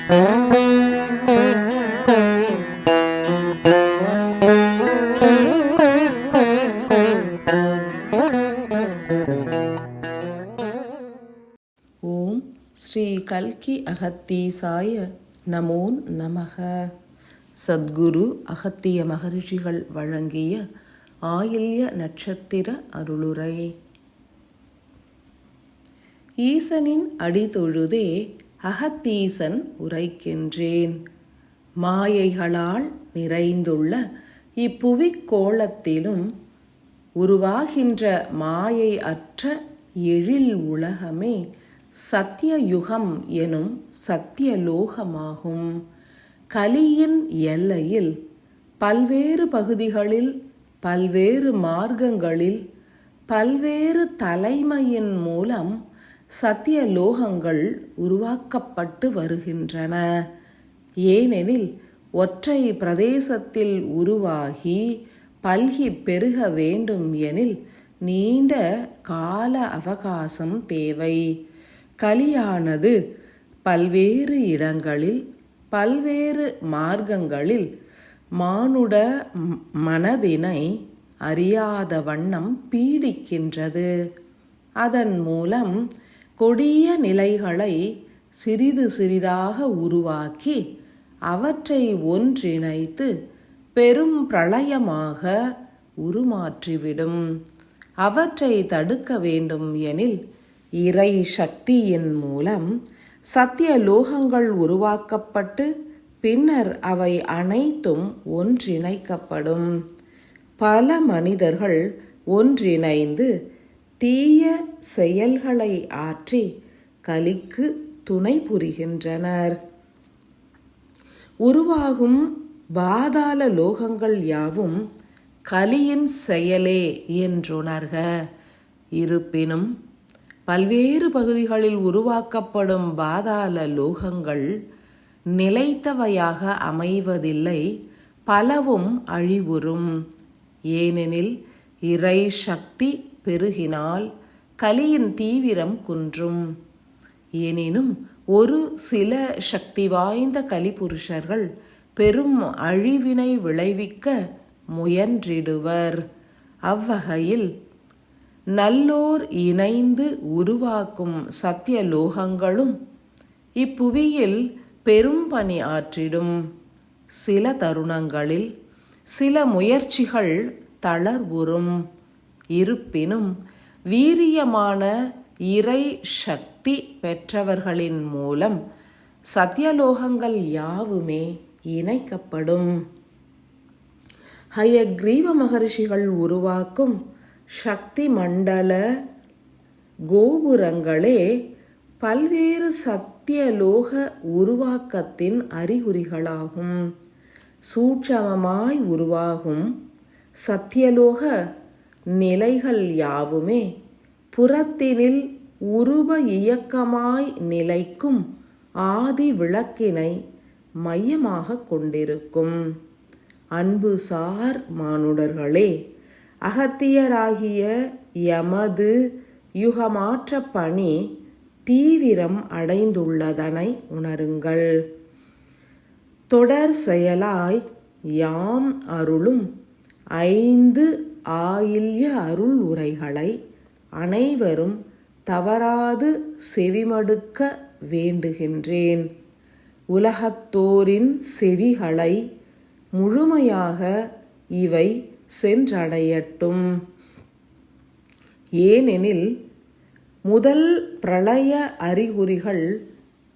ஓம் ஸ்ரீ கல்கி அகத்தீசாய நமோ நமக. சத்குரு அகத்திய மகரிஷிகள் வழங்கிய ஆயில்ய நட்சத்திர அருளுரை. ஈசனின் அடிதொழுதே அகத்தீசன் உரைக்கின்றேன். மாயைகளால் நிறைந்துள்ள இப்புவிக் கோளத்திலும் உருவாகின்ற மாயை அற்ற எழில் உலகமே சத்தியயுகம் எனும் சத்தியலோகமாகும். கலியின் எல்லையில் பல்வேறு பகுதிகளில் பல்வேறு மார்க்கங்களில் பல்வேறு தலைமையின் மூலம் சத்தியலோகங்கள் உருவாக்கப்பட்டு வருகின்றன. ஏனெனில் ஒற்றை பிரதேசத்தில் உருவாகி பல்கி பெருக வேண்டும் எனில் நீண்ட கால அவகாசம் தேவை. கலியானது பல்வேறு இடங்களில் பல்வேறு மார்க்கங்களில் மானுட மனதினை அறியாத வண்ணம் பீடிக்கின்றது. அதன் மூலம் கொடிய நிலைகளை சிறிது சிறிதாக உருவாக்கி அவற்றை ஒன்றிணைத்து பெரும் பிரளயமாக உருமாற்றிவிடும். அவற்றை தடுக்க வேண்டும் எனில் இறை சக்தியின் மூலம் சத்தியலோகங்கள் உருவாக்கப்பட்டு பின்னர் அவை அனைத்தும் ஒன்றிணைக்கப்படும். பல மனிதர்கள் ஒன்றிணைந்து தீய செயல்களை ஆற்றி கலிக்கு துணை புரிகின்றனர். உருவாகும் பாதாள லோகங்கள் யாவும் கலியின் செயலே என்றுணர்க. இருப்பினும் பல்வேறு பகுதிகளில் உருவாக்கப்படும் பாதாள லோகங்கள் நிலைத்தவையாக அமைவதில்லை, பலவும் அழிவுறும். ஏனெனில் இறை சக்தி பெருகினால் கலியின் தீவிரம் குன்றும். எனினும் ஒரு சில சக்தி வாய்ந்த கலிபுருஷர்கள் பெரும் அழிவினை விளைவிக்க முயன்றிடுவர். அவ்வகையில் நல்லோர் இணைந்து உருவாக்கும் சத்தியலோகங்களும் இப்புவியில் பெரும் பணி ஆற்றிடும். சில தருணங்களில் சில முயற்சிகள் தளர்வுறும். இருப்பினும் வீரியமான இறை சக்தி பெற்றவர்களின் மூலம் சத்தியலோகங்கள் யாவுமே இணைக்கப்படும். ஹயக்ரீவ மகரிஷிகள் உருவாக்கும் சக்தி மண்டல கோபுரங்களே பல்வேறு சத்தியலோக உருவாக்கத்தின் அறிகுறிகளாகும். சூட்சமமாய் உருவாகும் சத்தியலோக நிலைகள் யாவுமே புறத்தினில் உருவ இயக்கமாய் நிலைக்கும் ஆதி விளக்கினை மையமாக கொண்டிருக்கும். அன்புசார் மானுடர்களே, அகத்தியராகிய எமது யுகமாற்ற பணி தீவிரம் அடைந்துள்ளதனை உணருங்கள். தொடர் செயலாய் யாம் அருளும் 5 ஆயில்ய அருள் உரைகளை அனைவரும் தவறாது செவிமடுக்க வேண்டுகின்றேன். உலகத்தோரின் செவிகளை முழுமையாக இவை சென்றடையட்டும். ஏனெனில் முதல் பிரளய அறிகுறிகள்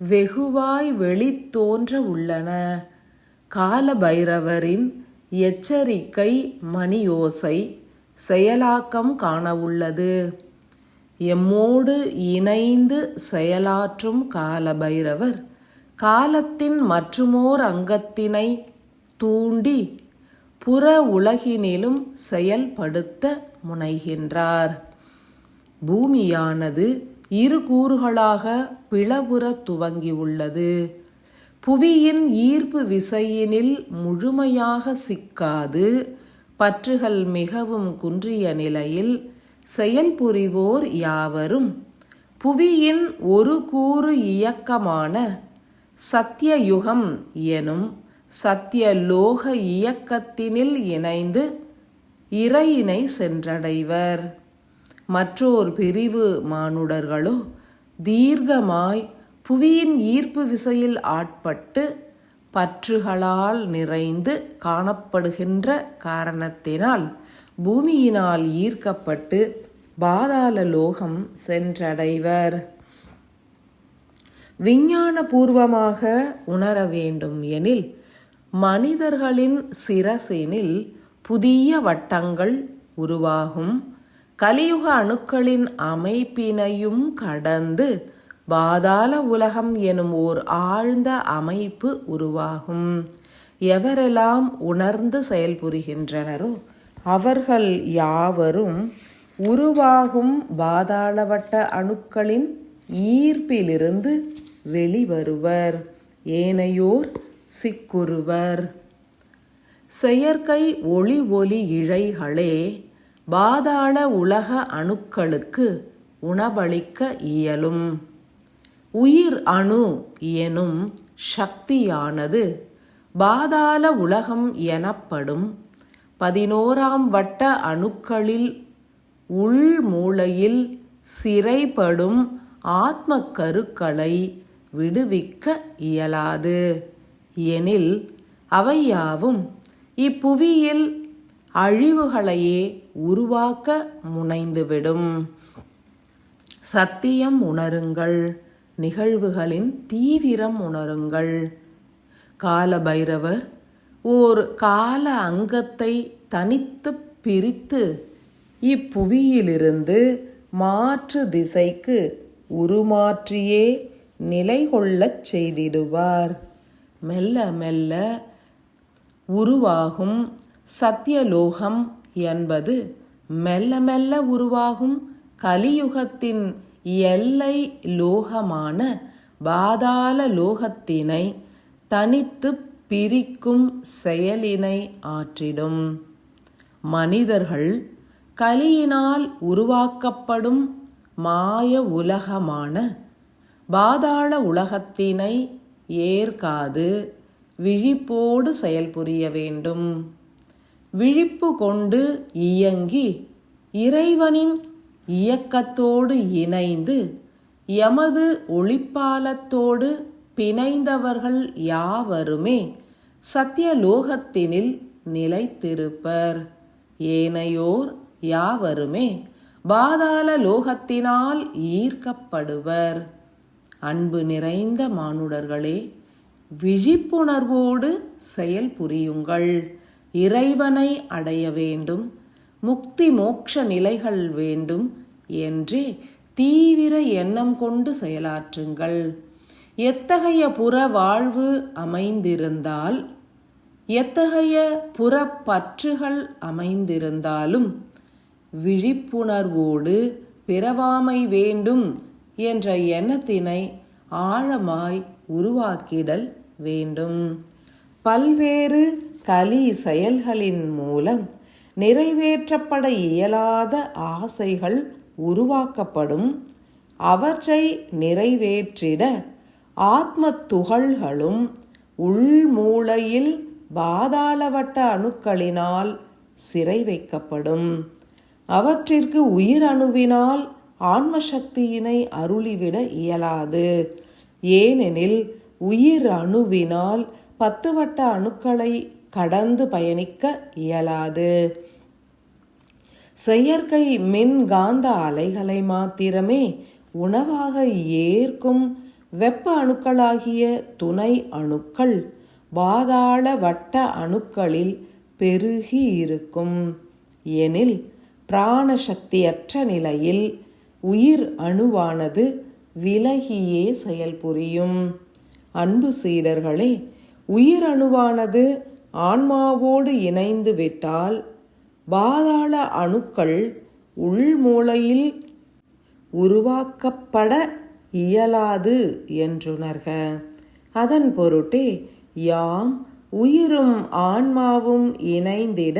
வெகுவாய் வெளித்தோன்ற உள்ளன. கால பைரவரின் எச்சரிக்கை மணியோசை செயலாக்கம் காணவுள்ளது. எம்மோடு இணைந்து செயலாற்றும் கால பைரவர் காலத்தின் மற்றுமோர் அங்கத்தினை தூண்டி புற உலகினிலும் செயல்படுத்த முனைகின்றார். பூமியானது 2 கூறுகளாக பிளவுற துவங்கியுள்ளது. புவியின் ஈர்ப்பு விசையினில் முழுமையாக சிக்காது பற்றுகள் மிகவும் குன்றிய நிலையில் செயல்புரிவோர் யாவரும் புவியின் ஒரு கூறு இயக்கமான சத்தியயுகம் எனும் சத்தியலோக இயக்கத்தினில் இணைந்து இறையினை சென்றடைவர். மற்றோர் பிரிவு மானுடர்களோ தீர்க்கமாய் புவியின் ஈர்ப்பு விசையில் ஆட்பட்டு பற்றுகளால் நிறைந்து காணப்படுகின்ற காரணத்தினால் பூமியினால் ஈர்க்கப்பட்டு பாதாள லோகம் சென்றடைவர். விஞ்ஞான பூர்வமாக உணர வேண்டும் எனில் மனிதர்களின் சிரசினில் புதிய வட்டங்கள் உருவாகும். கலியுக அணுக்களின் அமைப்பினையும் கடந்து பாதாள உலகம் எனும் ஓர் ஆழ்ந்த அமைப்பு உருவாகும். எவரெல்லாம் உணர்ந்து செயல்புரிகின்றனரோ அவர்கள் யாவரும் உருவாகும் பாதாளவட்ட அணுக்களின் ஈர்ப்பிலிருந்து வெளிவருவர். ஏனையோர் சிக்குறுவர். செயற்கை ஒளி இழைகளே பாதாள உலக அணுக்களுக்கு உணவளிக்க இயலும். உயிர் அணு எனும் சக்தியானது பாதாள உலகம் எனப்படும் 11ஆம் வட்ட அணுக்களில் உள்மூளையில் சிறைப்படும் ஆத்ம கருக்களை விடுவிக்க இயலாது. எனில் அவையாவும் இப்புவியில் அழிவுகளையே உருவாக்க முனைந்துவிடும். சத்தியம் உணருங்கள். நிகழ்வுகளின் தீவிரம் உணருங்கள். காலபைரவர் ஓர் கால அங்கத்தை தனித்து பிரித்து இப்புவியிலிருந்து மாற்று திசைக்கு உருமாற்றியே நிலை கொள்ளச் செய்திடுவார். மெல்ல மெல்ல உருவாகும் சத்தியலோகம் என்பது மெல்ல மெல்ல உருவாகும் கலியுகத்தின் எல்லை லோகமான பாதாள லோகத்தினை தனித்து பிரிக்கும் செயலினை ஆற்றிடும். மனிதர்கள் கலியினால் உருவாக்கப்படும் மாய உலகமான பாதாள உலகத்தினை ஏற்காது விழிப்போடு செயல்புரிய வேண்டும். விழிப்பு கொண்டு இயங்கி இறைவனின் இயக்கத்தோடு இணைந்து எமது ஒளிப்பாலத்தோடு பிணைந்தவர்கள் யாவருமே சத்தியலோகத்தினில் நிலைத்திருப்பர். ஏனையோர் யாவருமே பாதாள லோகத்தினால் ஈர்க்கப்படுவர். அன்பு நிறைந்த மானுடர்களே, விழிப்புணர்வோடு செயல்புரியுங்கள். இறைவனை அடைய வேண்டும், முக்தி மோட்ச நிலைகள் வேண்டும் என்றே தீவிர எண்ணம் கொண்டு செயலாற்றுங்கள். எத்தகைய புற வாழ்வு அமைந்திருந்தால், எத்தகைய புறப்பற்றுகள் அமைந்திருந்தாலும் விழிப்புணர்வோடு பிறவாமை வேண்டும் என்ற எண்ணத்தினை ஆழமாய் உருவாக்கிடல் வேண்டும். பல்வேறு கலி செயல்களின் மூலம் நிறைவேற்றப்பட இயலாத ஆசைகள் உருவாக்கப்படும். அவற்றை நிறைவேற்றிட ஆத்ம துகள்களும் உள்மூளையில் பாதாளவட்ட அணுக்களினால் சிறை வைக்கப்படும். அவற்றிற்கு உயிர் அணுவினால் ஆன்ம சக்தியினை அருளிவிட இயலாது. ஏனெனில் உயிர் அணுவினால் 10 வட்ட அணுக்களை கடந்து பயணிக்க இயலாது. செயற்கை மின்காந்த அலைகளை மாத்திரமே உணவாக ஏற்கும் வெப்ப அணுக்களாகிய துணை அணுக்கள் பாதாள வட்ட அணுக்களில் பெருகி இருக்கும். எனில் பிராணசக்தியற்ற நிலையில் உயிர் அணுவானது விலகியே செயல்புரியும். அன்பு சீடர்களே, உயிர் அணுவானது ஆன்மாவோடு இணைந்து விட்டால் பாதாள அணுக்கள் உள்மூளையில் உருவாக்கப்பட இயலாது என்றுணர்க. அதன் பொருட்டே யாம் உயிரும் ஆன்மாவும் இணைந்திட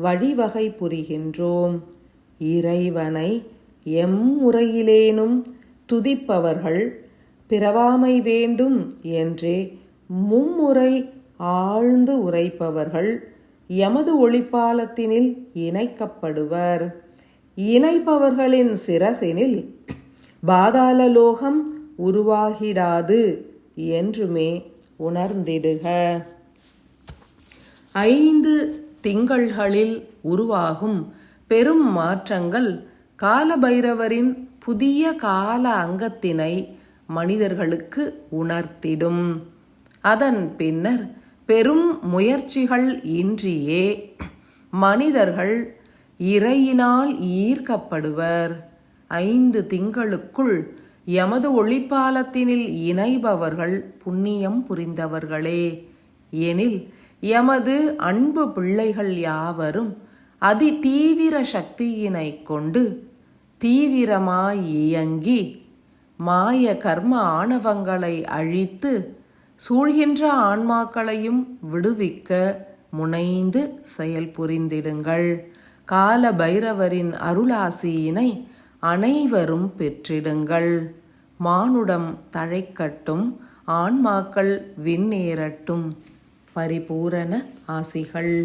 வழிவகை புரிகின்றோம். இறைவனை எம்முறையிலேனும் துதிப்பவர்கள் பிறவாமை வேண்டும் என்றே மும்முறை ஆழ்ந்து உரைப்பவர்கள் எமது ஒளிப்பாலத்தினில் இணைக்கப்படுவர். இணைப்பவர்களின் சிரசினில் பாதாளலோகம் உருவாகிடாது என்றுமே உணர்ந்திடுக. 5 திங்கள்களில் உருவாகும் பெரும் மாற்றங்கள் காலபைரவரின் புதிய கால அங்கத்தினை மனிதர்களுக்கு உணர்த்திடும். அதன் பின்னர் பெரும் முயற்சிகள் இன்றியே மனிதர்கள் இறையினால் ஈர்க்கப்படுவர். 5 திங்களுக்குள் எமது ஒளிப்பாலத்தினில் இணைபவர்கள் புண்ணியம் புரிந்தவர்களே. எனில் எமது அன்பு பிள்ளைகள் யாவரும் அதி தீவிர சக்தியினை கொண்டு தீவிரமாய் இயங்கி மாய கர்ம ஆணவங்களை அழித்து சூழ்கின்ற ஆன்மாக்களையும் விடுவிக்க முனைந்து செயல் புரிந்திடுங்கள். கால பைரவரின் அருளாசியினை அனைவரும் பெற்றிடுங்கள். மானுடம் தழைக்கட்டும், ஆன்மாக்கள் விண்ணேறட்டும். பரிபூரண ஆசிகள்.